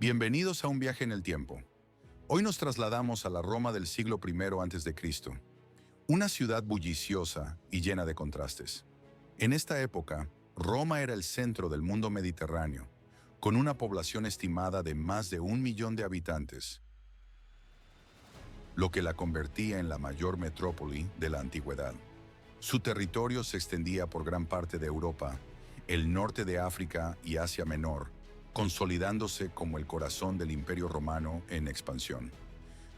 Bienvenidos a un viaje en el tiempo. Hoy nos trasladamos a la Roma del siglo I a.C., una ciudad bulliciosa y llena de contrastes. En esta época, Roma era el centro del mundo mediterráneo, con una población estimada de más de 1 millón de habitantes, lo que la convertía en la mayor metrópoli de la antigüedad. Su territorio se extendía por gran parte de Europa, el norte de África y Asia Menor, consolidándose como el corazón del Imperio Romano en expansión.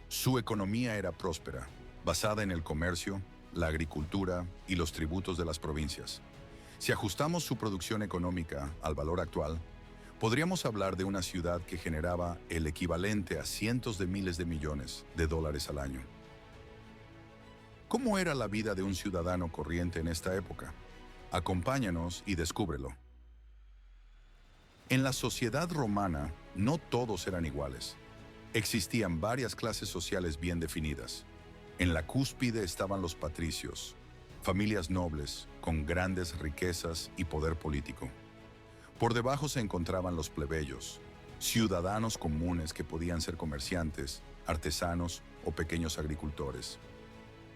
Su economía era próspera, basada en el comercio, la agricultura y los tributos de las provincias. Si ajustamos su producción económica al valor actual, podríamos hablar de una ciudad que generaba el equivalente a cientos de miles de millones de dólares al año. ¿Cómo era la vida de un ciudadano corriente en esta época? Acompáñanos y descúbrelo. En la sociedad romana, no todos eran iguales. Existían varias clases sociales bien definidas. En la cúspide estaban los patricios, familias nobles con grandes riquezas y poder político. Por debajo se encontraban los plebeyos, ciudadanos comunes que podían ser comerciantes, artesanos o pequeños agricultores.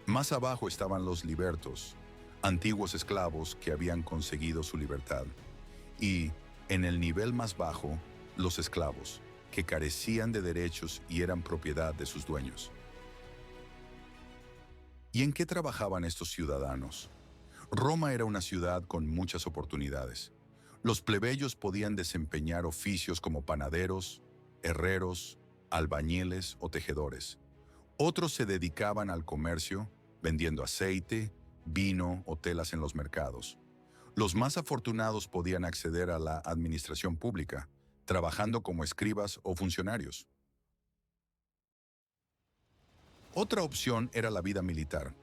Más abajo estaban los libertos, antiguos esclavos que habían conseguido su libertad. Y, en el nivel más bajo, los esclavos, que carecían de derechos y eran propiedad de sus dueños. ¿Y en qué trabajaban estos ciudadanos? Roma era una ciudad con muchas oportunidades. Los plebeyos podían desempeñar oficios como panaderos, herreros, albañiles o tejedores. Otros se dedicaban al comercio, vendiendo aceite, vino o telas en los mercados. Los más afortunados podían acceder a la administración pública, trabajando como escribas o funcionarios. Otra opción era la vida militar.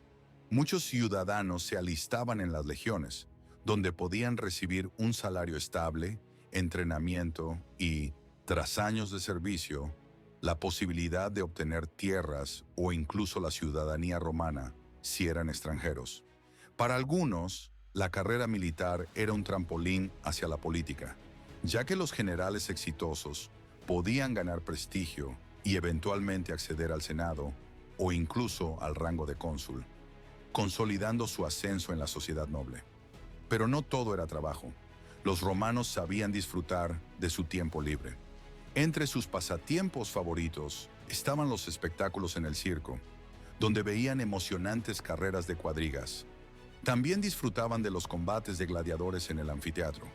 Muchos ciudadanos se alistaban en las legiones, donde podían recibir un salario estable, entrenamiento y, tras años de servicio, la posibilidad de obtener tierras o incluso la ciudadanía romana si eran extranjeros. Para algunos, la carrera militar era un trampolín hacia la política, ya que los generales exitosos podían ganar prestigio y eventualmente acceder al Senado o incluso al rango de cónsul, consolidando su ascenso en la sociedad noble. Pero no todo era trabajo. Los romanos sabían disfrutar de su tiempo libre. Entre sus pasatiempos favoritos estaban los espectáculos en el circo, donde veían emocionantes carreras de cuadrigas. También disfrutaban de los combates de gladiadores en el anfiteatro.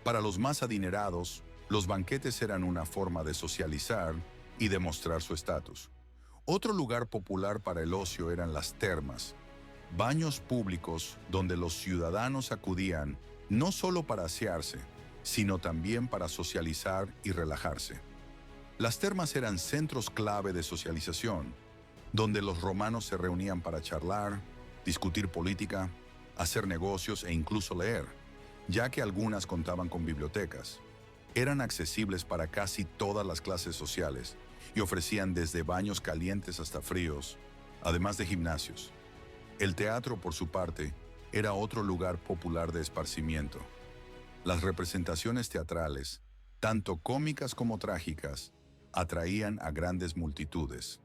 Para los más adinerados, los banquetes eran una forma de socializar y demostrar su estatus. Otro lugar popular para el ocio eran las termas, baños públicos donde los ciudadanos acudían no solo para asearse, sino también para socializar y relajarse. Las termas eran centros clave de socialización, donde los romanos se reunían para charlar, discutir política, hacer negocios e incluso leer, ya que algunas contaban con bibliotecas. Eran accesibles para casi todas las clases sociales y ofrecían desde baños calientes hasta fríos, además de gimnasios. El teatro, por su parte, era otro lugar popular de esparcimiento. Las representaciones teatrales, tanto cómicas como trágicas, atraían a grandes multitudes.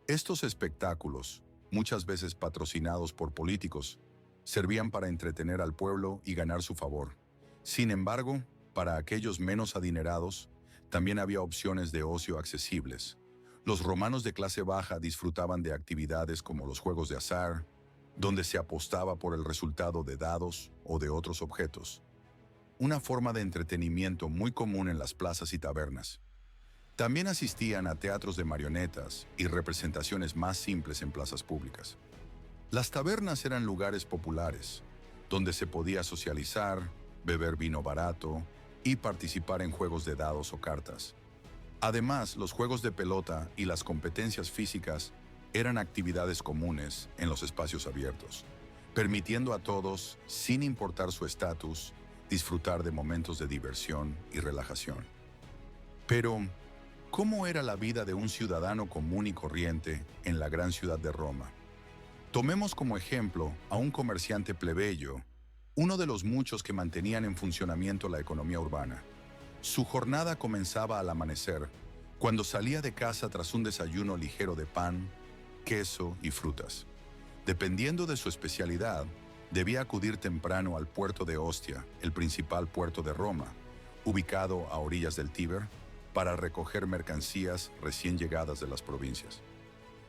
Estos espectáculos, muchas veces patrocinados por políticos, servían para entretener al pueblo y ganar su favor. Sin embargo, para aquellos menos adinerados, también había opciones de ocio accesibles. Los romanos de clase baja disfrutaban de actividades como los juegos de azar, donde se apostaba por el resultado de dados o de otros objetos. Una forma de entretenimiento muy común en las plazas y tabernas. También asistían a teatros de marionetas y representaciones más simples en plazas públicas. Las tabernas eran lugares populares, donde se podía socializar, beber vino barato y participar en juegos de dados o cartas. Además, los juegos de pelota y las competencias físicas eran actividades comunes en los espacios abiertos, permitiendo a todos, sin importar su estatus, disfrutar de momentos de diversión y relajación. Pero, ¿cómo era la vida de un ciudadano común y corriente en la gran ciudad de Roma? Tomemos como ejemplo a un comerciante plebeyo, uno de los muchos que mantenían en funcionamiento la economía urbana. Su jornada comenzaba al amanecer, cuando salía de casa tras un desayuno ligero de pan, queso y frutas. Dependiendo de su especialidad, debía acudir temprano al puerto de Ostia, el principal puerto de Roma, ubicado a orillas del Tíber, para recoger mercancías recién llegadas de las provincias.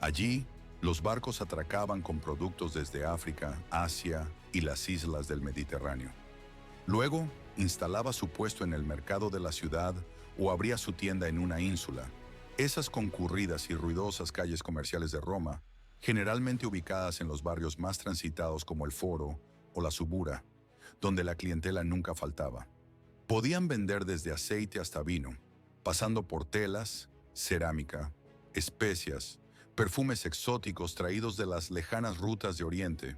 Allí, los barcos atracaban con productos desde África, Asia y las islas del Mediterráneo. Luego, instalaba su puesto en el mercado de la ciudad o abría su tienda en una ínsula. Esas concurridas y ruidosas calles comerciales de Roma, generalmente ubicadas en los barrios más transitados como el Foro o la Subura, donde la clientela nunca faltaba. Podían vender desde aceite hasta vino, pasando por telas, cerámica, especias, perfumes exóticos traídos de las lejanas rutas de Oriente,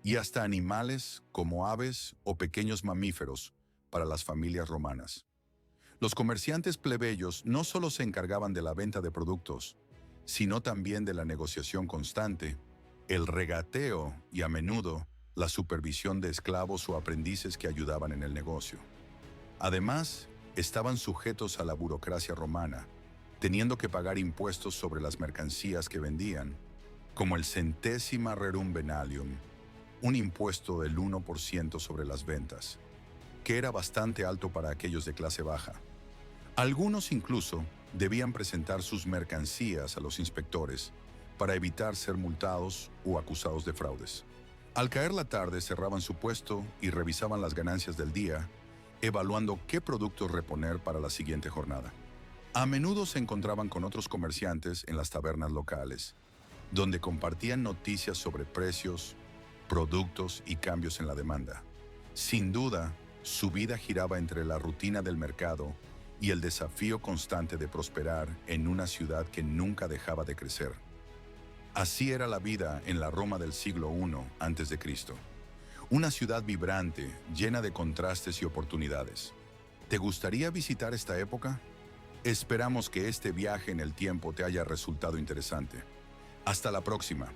y hasta animales como aves o pequeños mamíferos para las familias romanas. Los comerciantes plebeyos no solo se encargaban de la venta de productos, sino también de la negociación constante, el regateo y a menudo la supervisión de esclavos o aprendices que ayudaban en el negocio. Además, estaban sujetos a la burocracia romana, teniendo que pagar impuestos sobre las mercancías que vendían, como el centésima rerum venalium, un impuesto del 1% sobre las ventas, que era bastante alto para aquellos de clase baja. Algunos incluso debían presentar sus mercancías a los inspectores para evitar ser multados o acusados de fraudes. Al caer la tarde cerraban su puesto y revisaban las ganancias del día, evaluando qué productos reponer para la siguiente jornada. A menudo se encontraban con otros comerciantes en las tabernas locales, donde compartían noticias sobre precios, productos y cambios en la demanda. Sin duda, su vida giraba entre la rutina del mercado y el desafío constante de prosperar en una ciudad que nunca dejaba de crecer. Así era la vida en la Roma del siglo I a.C., una ciudad vibrante, llena de contrastes y oportunidades. ¿Te gustaría visitar esta época? Esperamos que este viaje en el tiempo te haya resultado interesante. Hasta la próxima.